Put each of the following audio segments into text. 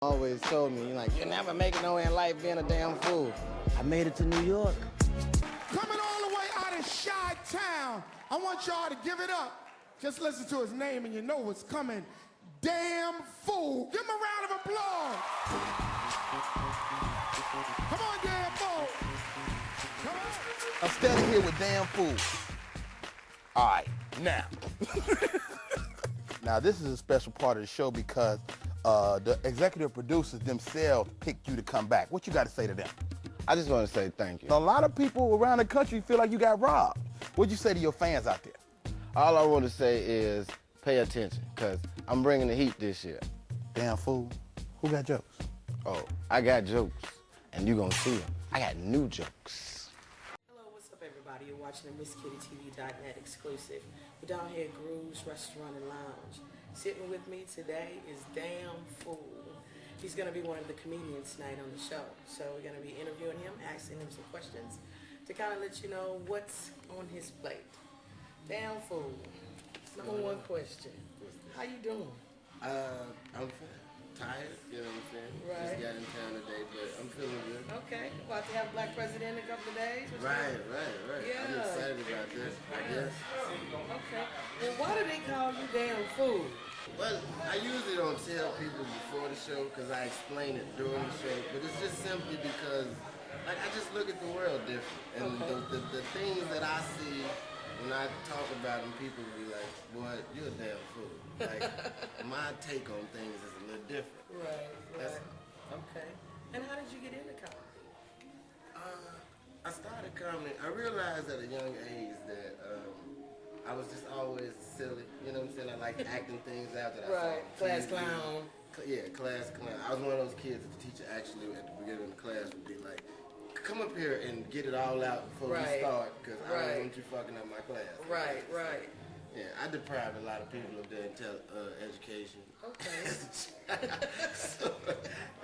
Always told me, like, you never make it nowhere in life being a damn fool. I made it to New York. Coming all the way out of Chi-Town, I want y'all to give it up. Just listen to his name and you know what's coming. Damn Fool. Give him a round of applause. Come on, Damn Fool. Come on. I'm standing here with Damn Fool. All right, now. Now, this is a special part of the show because the executive producers themselves picked you to come back. What you got to say to them? I just want to say thank you. A lot of people around the country feel like you got robbed. What'd you say to your fans out there? All I want to say is pay attention, because I'm bringing the heat this year. Damn Fool. Who got jokes? Oh, I got jokes, and you gonna see them. I got new jokes. Hello, what's up, everybody? You're watching a MissKittyTV.net exclusive. We're down here at Groove's Restaurant and Lounge. Sitting with me today is Damn Fool. He's going to be one of the comedians tonight on the show. So we're going to be interviewing him, asking him some questions to kind of let you know what's on his plate. Damn Fool, number one question. How you doing? I'm fine. Tired, you know what I'm saying? Right. Just got in town today, but I'm feeling good. Okay, about to have Black President in a couple of days? Right. Yeah. I'm excited about this, I guess. Okay. Well, why do they call you Damn Fool? Well, I usually don't tell people before the show because I explain it during the show, but it's just simply because like I just look at the world different. And the things that I see when I talk about them, people will be like, boy, you're a damn fool. Like, my take on things is a little different. Right. Okay. And how did you get into comedy? I started comedy. I realized at a young age that I was just always silly. You know what I'm saying? I liked acting things out that I saw. Class clown. Yeah, class clown. I was one of those kids that the teacher actually at the beginning of the class would be like, come up here and get it all out before we start, because I don't want you fucking up my class. Right. Yeah, I deprived a lot of people of their education. Okay. So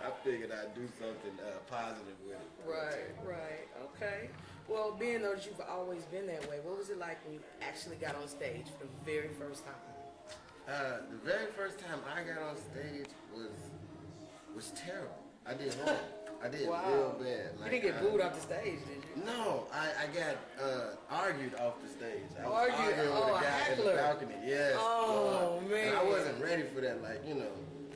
I figured I'd do something positive with it. Right. Okay. Well, being though that you've always been that way, what was it like when you actually got on stage for the very first time? The very first time I got on stage was terrible. I did horrible. I did real bad. Like, you didn't get booed off the stage, did you? No, I got argued off the stage. I was Argued? arguing with a guy in the balcony. Yes. Oh, man. And I wasn't ready for that. Like, you know,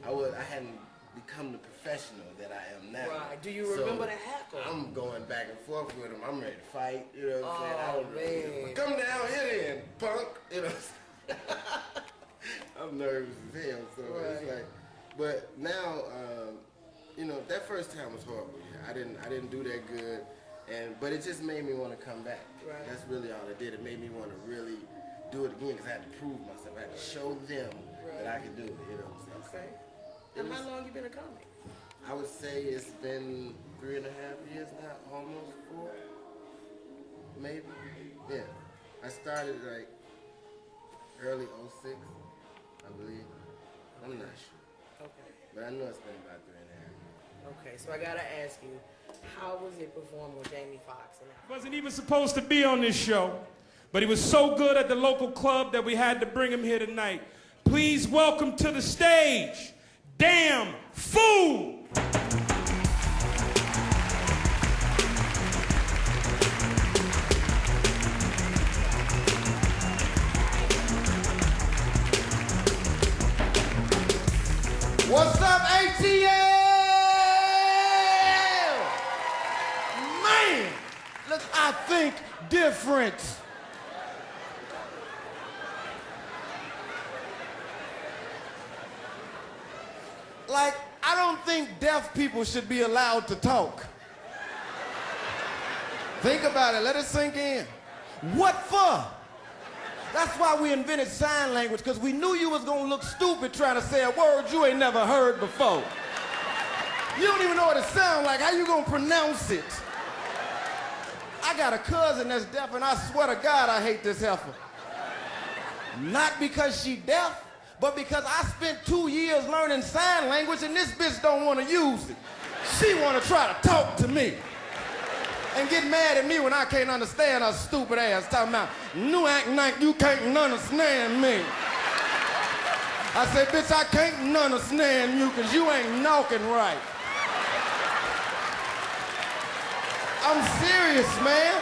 I hadn't become the professional that I am now. Right. Do you remember the heckle? I'm going back and forth with him. I'm ready to fight. You know what I'm saying? I was man. come down here then, punk. You know. I'm nervous as hell. So it's like, but now. You know, that first time was horrible. I didn't do that good, but it just made me want to come back. Right. That's really all it did. It made me want to really do it again because I had to prove myself. I had to show them that I could do it. You know what I'm saying? Okay. And how long you been a comic? I would say it's been 3.5 years now, almost 4, maybe. Yeah. I started like early '06, I believe. I'm not sure. Okay. But I know it's been about 3.5 years. Okay, so I gotta ask you, how was it performing with Jamie Foxx? Wasn't even supposed to be on this show, but he was so good at the local club that we had to bring him here tonight. Please welcome to the stage, Damn Fool! What's up, ATL? Man, look, I think different. Like, I don't think deaf people should be allowed to talk. Think about it, let it sink in. What for? That's why we invented sign language, because we knew you was gonna look stupid trying to say a word you ain't never heard before. You don't even know what it sounds like. How you gonna pronounce it? I got a cousin that's deaf, and I swear to God I hate this heifer. Not because she deaf, but because I spent 2 years learning sign language, and this bitch don't want to use it. She want to try to talk to me and get mad at me when I can't understand her stupid ass talking about, "New act like you can't understand me." I said, bitch, I can't none of snare you because you ain't knocking right. I'm serious, man.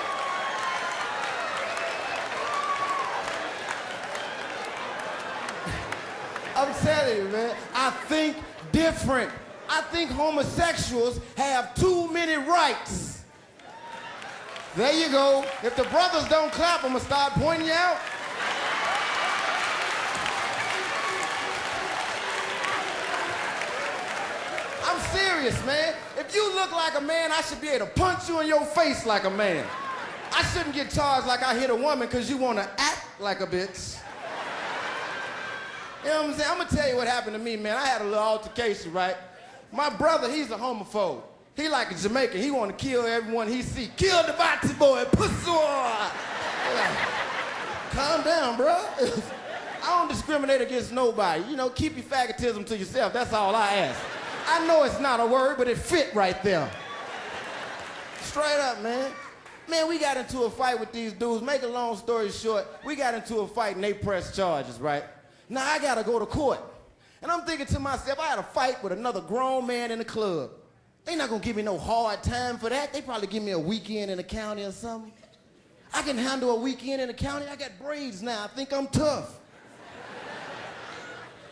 I'm telling you, man, I think different. I think homosexuals have too many rights. There you go. If the brothers don't clap, I'm gonna start pointing you out. I'm serious, man. If you look like a man, I should be able to punch you in your face like a man. I shouldn't get charged like I hit a woman because you want to act like a bitch. You know what I'm saying? I'm gonna tell you what happened to me, man. I had a little altercation, right? My brother, he's a homophobe. He like a Jamaican. He want to kill everyone he see. Kill the Bati boy, pussy. Like, calm down, bro. I don't discriminate against nobody. You know, keep your faggotism to yourself. That's all I ask. I know it's not a word, but it fit right there. Straight up, man. Man, we got into a fight with these dudes. Make a long story short, we got into a fight and they pressed charges, right? Now I gotta go to court. And I'm thinking to myself, I had a fight with another grown man in the club. They not gonna give me no hard time for that. They probably give me a weekend in the county or something. I can handle a weekend in the county. I got braids now. I think I'm tough.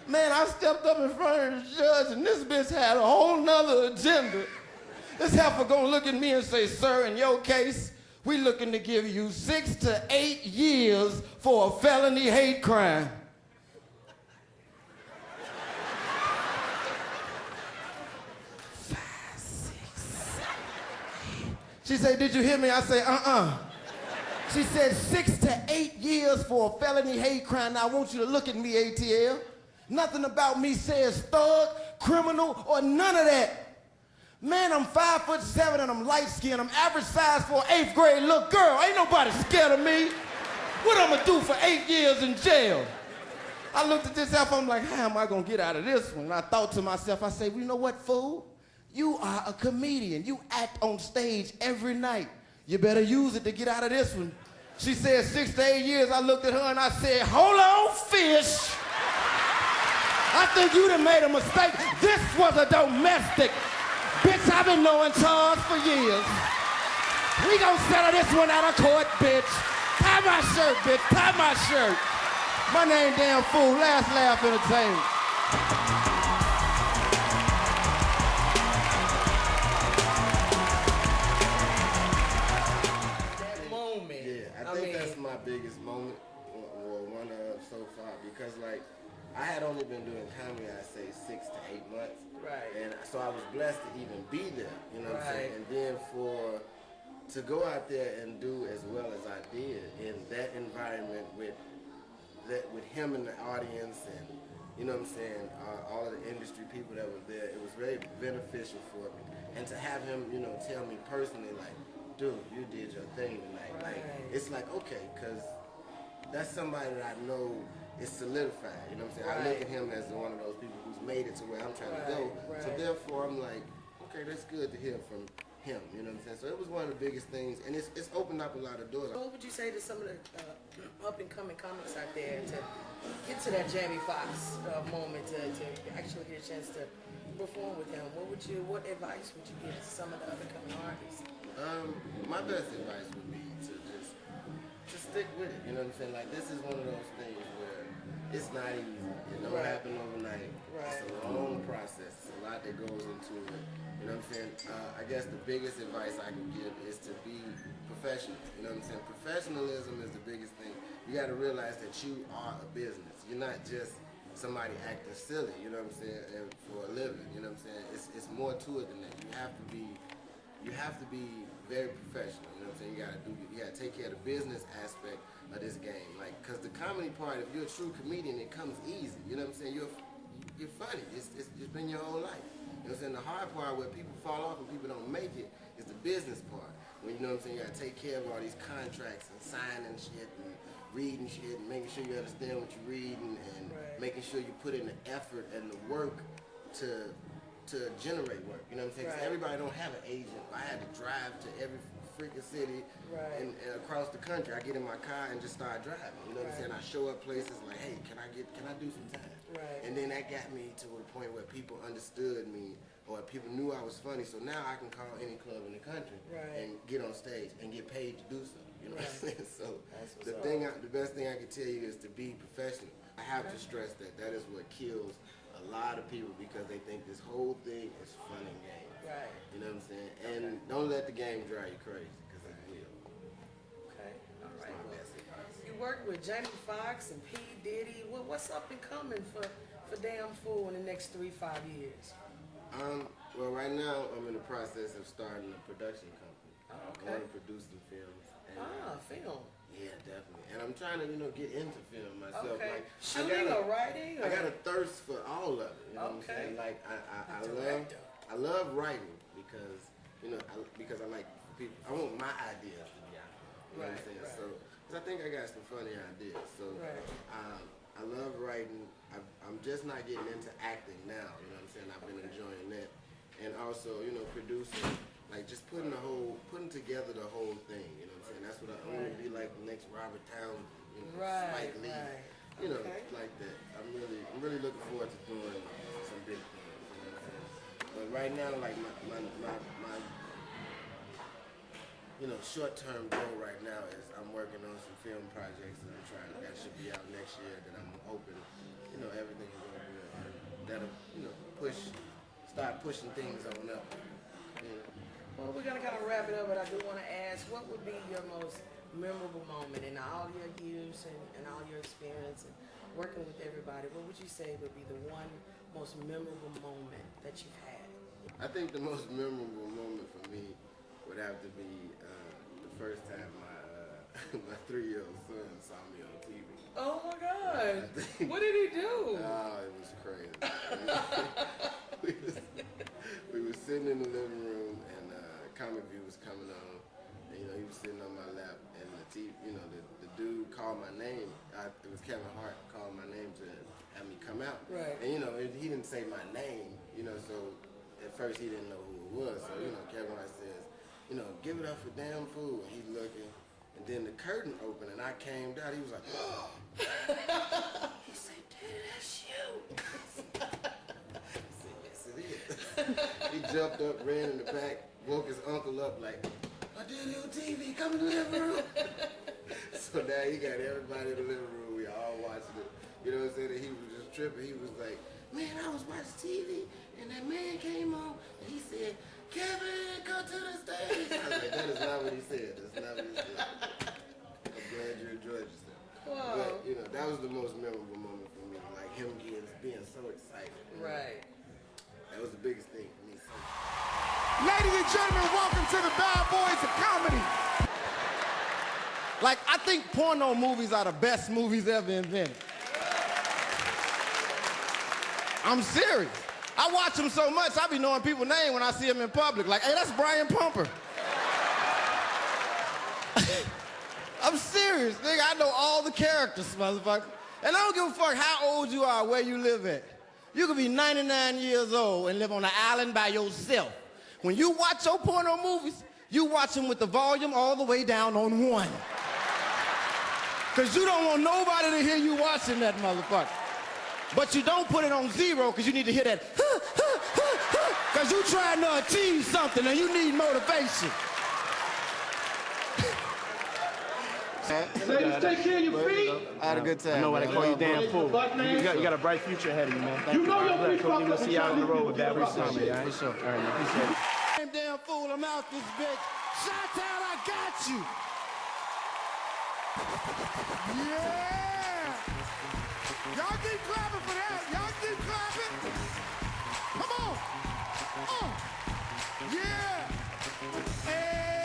Man, I stepped up in front of the judge and this bitch had a whole nother agenda. This heifer gonna look at me and say, sir, in your case, we looking to give you 6 to 8 years for a felony hate crime. She said, did you hear me? I said, She said 6 to 8 years for a felony hate crime. Now I want you to look at me, ATL. Nothing about me says thug, criminal, or none of that. Man, I'm 5'7" and I'm light skinned. I'm average size for an 8th grade little girl. Ain't nobody scared of me. What I'm gonna do for 8 years in jail? I looked at this up, I'm like, how am I gonna get out of this one? And I thought to myself, I said, well, you know what, fool? You are a comedian. You act on stage every night. You better use it to get out of this one. She said 6 to 8 years. I looked at her and I said, hold on, fish. I think you done made a mistake. This was a domestic. Bitch, I've been knowing Charles for years. We gonna settle this one out of court, bitch. Tie my shirt, bitch. Tie my shirt. My name Damn Fool. Last Laugh Entertainment. I think that's my biggest moment, or one of so far, because like I had only been doing comedy, I'd say 6 to 8 months, Right. And so I was blessed to even be there, you know what I'm saying? And then to go out there and do as well as I did in that environment with him in the audience, and you know what I'm saying, all of the industry people that were there, it was very beneficial for me. And to have him, you know, tell me personally, like, dude, you did your thing tonight. Like, it's like, okay, because that's somebody that I know is solidified. You know what I'm saying? I look at him as one of those people who's made it to where I'm trying to go. So therefore, I'm like, okay, that's good to hear from him. You know what I'm saying? So it was one of the biggest things, and it's opened up a lot of doors. What would you say to some of the up-and-coming comics out there to get to that Jamie Foxx moment, to actually get a chance to perform with him? What advice would you give to some of the up-and-coming artists? My best advice would be to just stick with it. You know what I'm saying? Like, this is one of those things where it's not easy. It don't happen overnight. It's a long process. It's a lot that goes into it. You know what I'm saying? I guess the biggest advice I can give is to be professional. You know what I'm saying? Professionalism is the biggest thing. You got to realize that you are a business. You're not just somebody acting silly, you know what I'm saying, and for a living. You know what I'm saying? It's more to it than that. You have to be very professional. You know what I'm saying? You gotta take care of the business aspect of this game. Like, cause the comedy part, if you're a true comedian, it comes easy. You know what I'm saying? You're funny. It's been your whole life. You know what I'm saying? The hard part where people fall off and people don't make it is the business part. When you know what I'm saying, you gotta take care of all these contracts and signing shit and reading shit and making sure you understand what you're reading and making sure you put in the effort and the work to generate work. You know what I'm saying? 'Cause everybody don't have an agent. I had to drive to every freaking city Right. and across the country. I get in my car and just start driving. You know what I'm saying? I show up places like, hey, can I do some time? Right. And then that got me to a point where people understood me, or people knew I was funny. So now I can call any club in the country Right. and get on stage and get paid to do so. You know what I'm saying? So That's what's the best thing I can tell you is to be professional. I have to stress that is what kills a lot of people, because they think this whole thing is fun and games. Right. You know what I'm saying? And don't let the game drive you crazy, because it will. Okay. All right. my Well, best you worked with Jamie Foxx and P. Diddy. What's up and coming for Damn Fool in the next 3-5 years? Well, right now I'm in the process of starting a production company. Oh, okay. I want to produce some films. And, Film. yeah, definitely. And I'm trying to, get into film myself. Okay. Like, Shooting or writing? I got a thirst for all of it. You know what I'm Okay. saying? Like Director. I love writing because because I like people. I want my ideas to be out. You know what I'm saying? Right. So, cause I think I got some funny ideas. So, Right. I love writing. I'm just not getting into acting now. You know what I'm saying? I've been enjoying that, and also producing, like just putting together the whole thing. You know what I'm saying? That's what I want to be like the next Robert Townsend. Right. Spike Lee. Right. Okay. Like that. I'm really looking forward to doing some big things. You know what I'm saying? But right now, like my short-term goal right now is I'm working on some film projects that I'm trying. That should be out next year. That I'm hoping, everything is going good. That'll, start pushing things on up. Well, we're gonna kind of wrap it up, but I do want to ask, what would be your most memorable moment in all your years and all your experience and working with everybody? What would you say would be the one most memorable moment that you've had? I think the most memorable moment for me would have to be the first time my 3-year-old son saw me on TV. Oh my God! What did he do? Oh, it was crazy. we was sitting in the living room, and Comic View was coming on, and he was sitting on my lap, and the TV, the dude called my name. It was Kevin Hart called my name to have me come out. Right. And he didn't say my name, so at first he didn't know who it was. So Kevin Hart says, give it up for Damn Fool. And he's looking, and then the curtain opened, and I came down. He was like, oh. He said, Daddy, that's you. I said, yes, it is. He jumped up, ran in the back, woke his uncle up like, I did it on TV, come in the living room. So now he got everybody in the living room. We all watching it. You know what I'm saying? And he was just tripping. He was like, man, I was watching TV, and that man came on, and he said, Kevin, come to the stage. I was like, that is not what he said. That's not what he said. I'm glad you enjoyed yourself. Wow. But, that was the most memorable moment for me. Like him being so excited. Right. That was the biggest thing for me. Ladies and gentlemen, welcome to the Bad Boys of Comedy. Like, I think porno movies are the best movies ever invented. I'm serious. I watch them so much, I be knowing people's names when I see them in public. Like, hey, that's Brian Pumper. I'm serious, nigga. I know all the characters, motherfucker. And I don't give a fuck how old you are, where you live at. You could be 99 years old and live on an island by yourself. When you watch your porno movies, you watch them with the volume all the way down on 1. Because you don't want nobody to hear you watching that motherfucker. But you don't put it on 0 because you need to hear that, because you're trying to achieve something and you need motivation. Ladies, take care of your feet. I had a good time. I know why they call you Damn Fool. You got a bright future ahead of you, man. Thank You know your feet fucked up. See you out on the road with that. Appreciate For sure. All right, man. Appreciate it. I'm Damn Fool, I'm out this bitch. Shout-out, I got you. Yeah. Y'all keep clapping for that. Y'all keep clapping. Come on. Yeah. Hey.